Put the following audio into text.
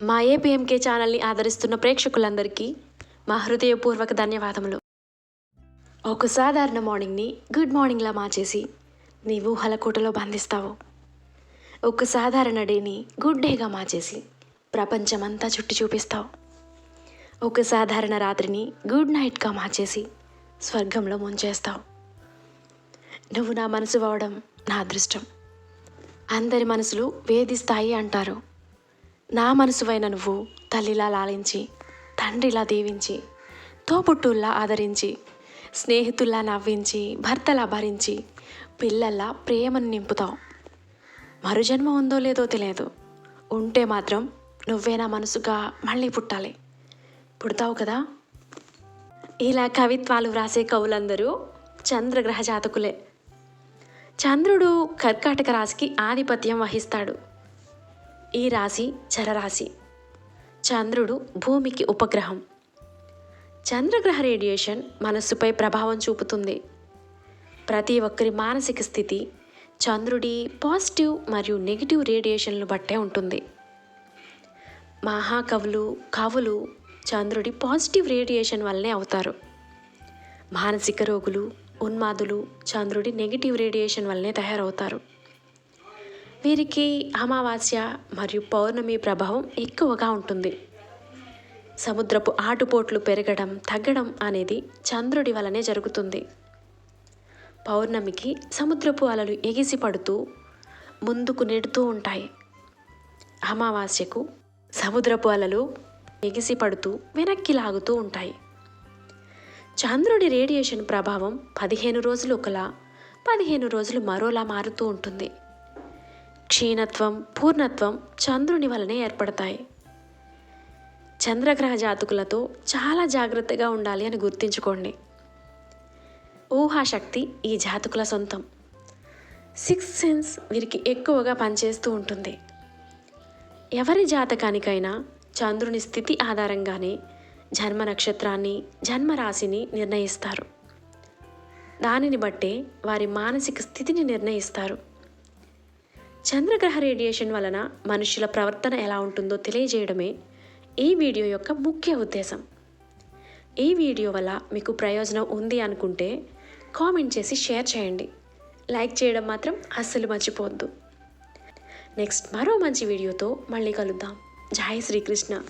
మా ఏపీఎంకే ఛానల్ని ఆదరిస్తున్న ప్రేక్షకులందరికీ మా హృదయపూర్వక ధన్యవాదములు. ఒక సాధారణ మార్నింగ్ని గుడ్ మార్నింగ్లా మార్చేసి నీ ఊహల కోటలో బంధిస్తావు. ఒక సాధారణ డేని గుడ్ డేగా మార్చేసి ప్రపంచమంతా చుట్టి చూపిస్తావు. ఒక సాధారణ రాత్రిని గుడ్ నైట్గా మార్చేసి స్వర్గంలో ముంచేస్తావు. నువ్వు నా మనసు అవడం నా అదృష్టం. అందరి మనసులు వేధిస్తాయి అంటారు. నా మనసువైన నువ్వు తల్లిలా లాలించి, తండ్రిలా దీవించి, తోబుట్టుల్లా ఆదరించి, స్నేహితుల్లా నవ్వించి, భర్తలా భరించి, పిల్లల్లా ప్రేమను నింపుతావు. మరుజన్మ ఉందో లేదో తెలియదు. ఉంటే మాత్రం నువ్వే నా మనసుగా మళ్ళీ పుట్టాలి. పుడతావు కదా. ఇలా కవిత్వాలు వ్రాసే కవులందరూ చంద్రగ్రహ జాతకులే. చంద్రుడు కర్కాటక రాశికి ఆధిపత్యం వహిస్తాడు. ఈ రాశి చరరాశి. చంద్రుడు భూమికి ఉపగ్రహం. చంద్రగ్రహ రేడియేషన్ మనస్సుపై ప్రభావం చూపుతుంది. ప్రతి ఒక్కరి మానసిక స్థితి చంద్రుడి పాజిటివ్ మరియు నెగిటివ్ రేడియేషన్లు బట్టే ఉంటుంది. మహాకవులు, కవులు చంద్రుడి పాజిటివ్ రేడియేషన్ వల్లనే అవుతారు. మానసిక రోగులు, ఉన్మాదులు చంద్రుడి నెగిటివ్ రేడియేషన్ వల్లనే తయారవుతారు. వీరికి అమావాస్య మరియు పౌర్ణమి ప్రభావం ఎక్కువగా ఉంటుంది. సముద్రపు ఆటుపోట్లు పెరగడం, తగ్గడం అనేది చంద్రుడి వల్లనే జరుగుతుంది. పౌర్ణమికి సముద్రపు అలలు ఎగిసి పడుతూ ముందుకు నెడుతూ ఉంటాయి. అమావాస్యకు సముద్రపు అలలు ఎగిసి పడుతూ వెనక్కి లాగుతూ ఉంటాయి. చంద్రుడి రేడియేషన్ ప్రభావం 15 రోజులు ఒకలా, 15 రోజులు మరోలా మారుతూ ఉంటుంది. క్షీణత్వం, పూర్ణత్వం చంద్రుని వలనే ఏర్పడతాయి. చంద్రగ్రహ జాతకులతో చాలా జాగ్రత్తగా ఉండాలి అని గుర్తుంచుకోండి. ఊహాశక్తి ఈ జాతకుల సొంతం. 6th సెన్స్ వీరికి ఎక్కువగా పనిచేస్తూ ఉంటుంది. ఎవరి జాతకానికైనా చంద్రుని స్థితి ఆధారంగానే జన్మ నక్షత్రాన్ని, జన్మరాశిని నిర్ణయిస్తారు. దానిని బట్టే వారి మానసిక స్థితిని నిర్ణయిస్తారు. చంద్రగ్రహ రేడియేషన్ వలన మనుషుల ప్రవర్తన ఎలా ఉంటుందో తెలియజేయడమే ఈ వీడియో యొక్క ముఖ్య ఉద్దేశం. ఈ వీడియో వల్ల మీకు ప్రయోజనం ఉంది అనుకుంటే కామెంట్ చేసి షేర్ చేయండి. లైక్ చేయడం మాత్రం అస్సలు మర్చిపోవద్దు. నెక్స్ట్ మరో మంచి వీడియోతో మళ్ళీ కలుద్దాం. జై శ్రీకృష్ణ.